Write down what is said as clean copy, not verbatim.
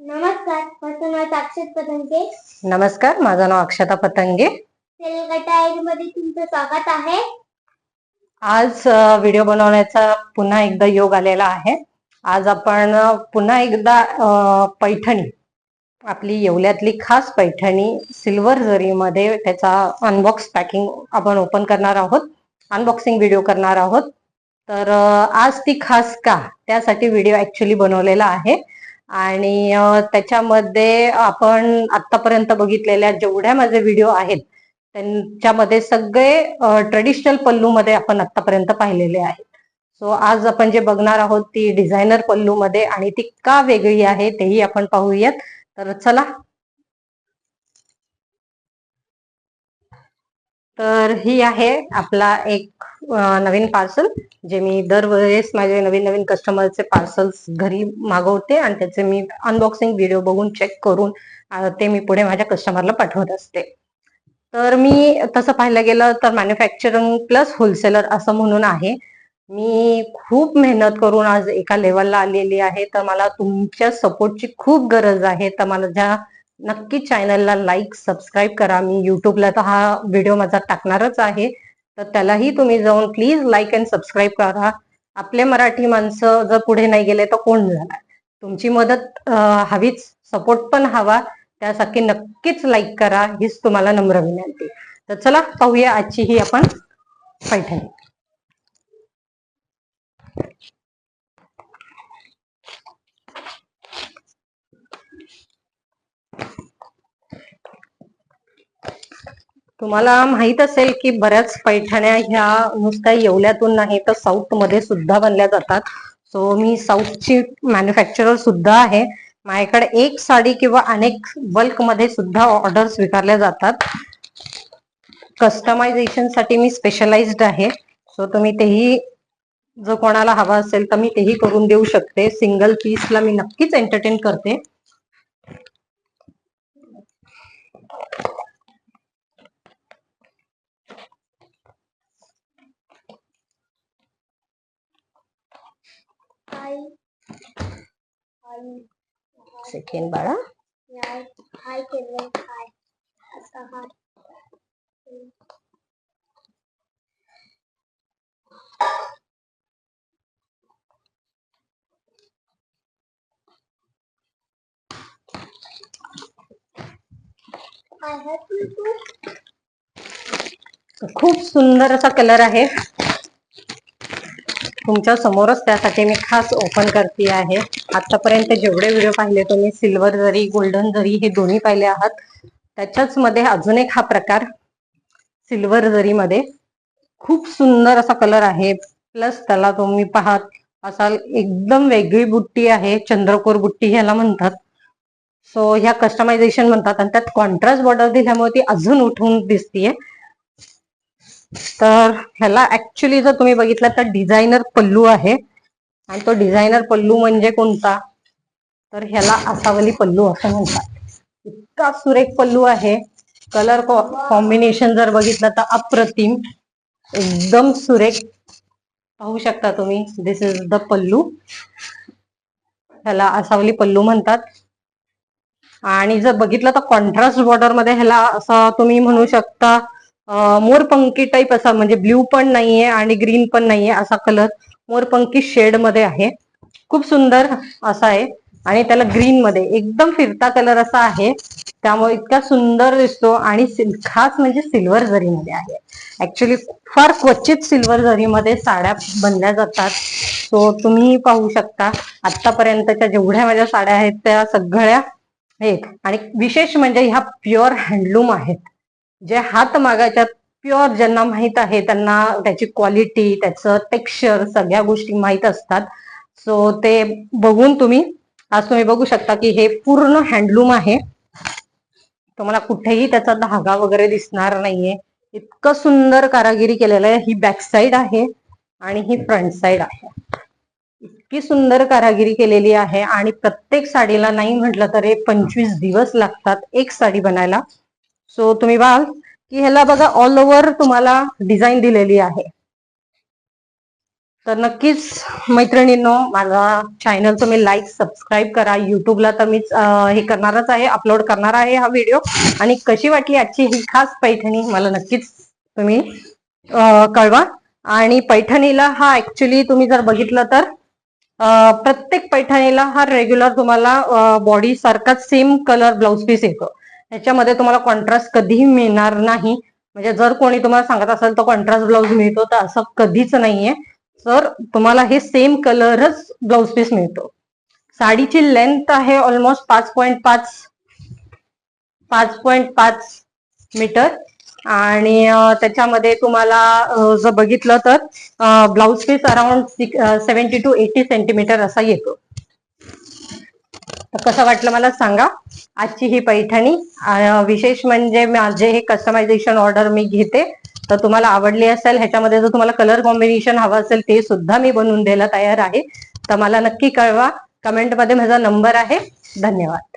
नमस्कार, माझं नाव अक्षत पतंगे. नमस्कार, माझं नाव अक्षता पतंगे. मध्ये तुमचं स्वागत आहे. आज व्हिडिओ बनवण्याचा पुन्हा एकदा योग आलेला आहे. आज आपण पुन्हा एकदा पैठणी, आपली येवल्यातली खास पैठणी सिल्वर जरीमध्ये त्याचा अनबॉक्स पॅकिंग आपण ओपन करणार आहोत, अनबॉक्सिंग व्हिडिओ करणार आहोत. तर आज ती खास का, त्यासाठी व्हिडिओ ऍक्च्युली बनवलेला आहे. आणि त्याच्यामध्ये आपण आतापर्यंत बघितलेल्या जेवढ्या माझे व्हिडिओ आहेत त्यांच्यामध्ये सगळे ट्रेडिशनल पल्लू मध्ये आपण आतापर्यंत पाहिलेले आहेत. सो आज आपण जे बघणार आहोत ती डिझायनर पल्लू मध्ये, आणि ती का वेगळी आहे तेही आपण पाहूयात. तर चला. तर ही आहे आपला एक नवीन पार्सल, जे मी दरवेळेस माझे नवीन नवीन कस्टमरचे पार्सल्स घरी मागवते आणि त्याचे मी अनबॉक्सिंग व्हिडिओ बघून चेक करून ते मी पुढे माझ्या कस्टमरला पाठवत असते. तर मी तसं पाहायला गेलं तर मॅन्युफॅक्चरिंग प्लस होलसेलर असं म्हणून आहे. मी खूप मेहनत करून आज एका लेवलला आलेली आहे. तर मला तुमच्या सपोर्टची खूप गरज आहे. तर माझ्या नक्की चॅनलला लाईक सबस्क्राईब करा. मी युट्यूबला तर हा व्हिडिओ माझा टाकणारच आहे, तर त्यालाही तुम्ही जाऊन प्लीज लाईक अँड सबस्क्राईब करा. आपले मराठी माणसं जर पुढे नाही गेले तर कोण जाणार. तुमची मदत हवीच, सपोर्ट पण हवा. त्यासाठी नक्कीच लाईक करा, हीच तुम्हाला नम्र विनंती. तर चला पाहूया आजची ही आपण पैठणी. तुम्हाला माहित असेल की बऱ्याच पैठण्या ह्या नुसत्या येवल्यातून नाही तर साऊथ मध्ये सुद्धा बनल्या जातात. सो मी साऊथची मॅन्युफॅक्चरर सुद्धा आहे. माझ्याकडे एक साडी किंवा अनेक बल्क मध्ये सुद्धा ऑर्डर स्वीकारल्या जातात. कस्टमायझेशन साठी मी स्पेशलाइज्ड आहे. सो तुम्ही तेही जर कोणाला हवा असेल तर मी तेही करून देऊ शकते. सिंगल पीसला मी नक्कीच एंटरटेन करते. सेकंड बाळा. हाय केलं, हाय आता हाय. खूप सुंदर असा कलर आहे. तुमच्या समोरच त्यासाठी मी खास ओपन करते आहे. आतापर्यंत जेवढे व्हिडिओ पाहिले तुम्ही सिल्वर जरी गोल्डन जरी हे दोन्ही पाहिले आहात. त्याच्याच मध्ये अजून एक हा प्रकार सिल्वर जरी मध्ये खूप सुंदर असा कलर आहे. प्लस त्याला तुम्ही पाहात असाल एकदम वेगळी बुट्टी आहे, चंद्रकोर बुट्टी ह्याला म्हणतात. सो ह्या कस्टमायझेशन म्हणतात, आणि त्यात कॉन्ट्रास्ट बॉर्डर दिल्यामुळे ती अजून उठून दिसतीये. तर ह्याला ऍक्च्युली जर तुम्ही बघितलं तर डिझायनर पल्लू आहे. आणि तो डिझायनर पल्लू म्हणजे कोणता, तर ह्याला आसावली पल्लू असं म्हणतात. इतका सुरेख पल्लू आहे. कलर कॉम्बिनेशन जर बघितलं तर अप्रतिम, एकदम सुरेख. पाहू शकता तुम्ही, दिस इज द पल्लू. ह्याला आसावली पल्लू म्हणतात. आणि जर बघितलं तर कॉन्ट्रास्ट बॉर्डर मध्ये ह्याला असं तुम्ही म्हणू शकता मोरपंखी टाईप असा, म्हणजे ब्ल्यू पण नाहीये आणि ग्रीन पण नाहीये, असा कलर मोरपंखी शेड मध्ये आहे. खूप सुंदर असा आहे. आणि त्याला ग्रीन मध्ये एकदम फिरता कलर असा आहे, त्यामुळे इतका सुंदर दिसतो. आणि खास म्हणजे सिल्वर जरी मध्ये आहे. ऍक्च्युली फार क्वचित सिल्वर जरी मध्ये साड्या बनल्या जातात. सो तुम्ही पाहू शकता आतापर्यंतच्या जेवढ्या माझ्या साड्या आहेत त्या सगळ्या आहेत. आणि विशेष म्हणजे ह्या प्युअर हँडलूम आहेत. जे हात मागाच्या प्युअर ज्यांना माहित आहे त्यांना त्याची क्वालिटी, त्याचं टेक्स्चर, सगळ्या गोष्टी माहित असतात. सो ते बघून आज तुम्ही बघू शकता की हे पूर्ण हँडलूम आहे. तुम्हाला कुठेही त्याचा धागा वगैरे दिसणार नाहीये. इतकं सुंदर कारागिरी केलेलं आहे. ही बॅक साइड आहे आणि ही फ्रंट साइड आहे. इतकी सुंदर कारागिरी केलेली आहे. आणि प्रत्येक साडीला नाही म्हटलं तरी 25 दिवस लागतात एक साडी बनायला. सो तुम्ही बघाल की ह्याला बघा ऑल ओव्हर तुम्हाला डिझाईन दिलेली आहे. तर नक्कीच मैत्रिणींनो, माझा चॅनल तुम्ही लाईक सबस्क्राईब करा. युट्यूबला तर मीच हे करणारच आहे, अपलोड करणार आहे हा व्हिडिओ. आणि कशी वाटली आजची ही खास पैठणी मला नक्कीच तुम्ही कळवा. आणि पैठणीला हा ऍक्च्युली तुम्ही जर बघितलं तर प्रत्येक पैठणीला हा रेग्युलर तुम्हाला बॉडी सारखाच सेम कलर ब्लाउज पीस येतो. ह्याच्यामध्ये तुम्हाला कॉन्ट्रास्ट कधीही मिळणार नाही. म्हणजे जर कोणी तुम्हाला सांगत असेल तर कॉन्ट्रास्ट ब्लाउज मिळतो, तर असं कधीच नाहीये. तर तुम्हाला हे सेम कलरच ब्लाउज पीस मिळतो. साडीची लेंथ आहे ऑलमोस्ट 5.5 मीटर. आणि त्याच्यामध्ये तुम्हाला जर बघितलं तर blouse piece around 70 to 80 centimetre असा येतो. तर कसं वाटलं मला सांगा आजची ही पैठणी. विशेष म्हणजे माझे हे कस्टमायझेशन ऑर्डर मी घेते, तर तुम्हाला आवडली असेल. ह्याच्यामध्ये जर तुम्हाला कलर कॉम्बिनेशन हवं असेल ते सुद्धा मी बनवून द्यायला तयार आहे. तर मला नक्की कळवा. कमेंटमध्ये माझा नंबर आहे. धन्यवाद.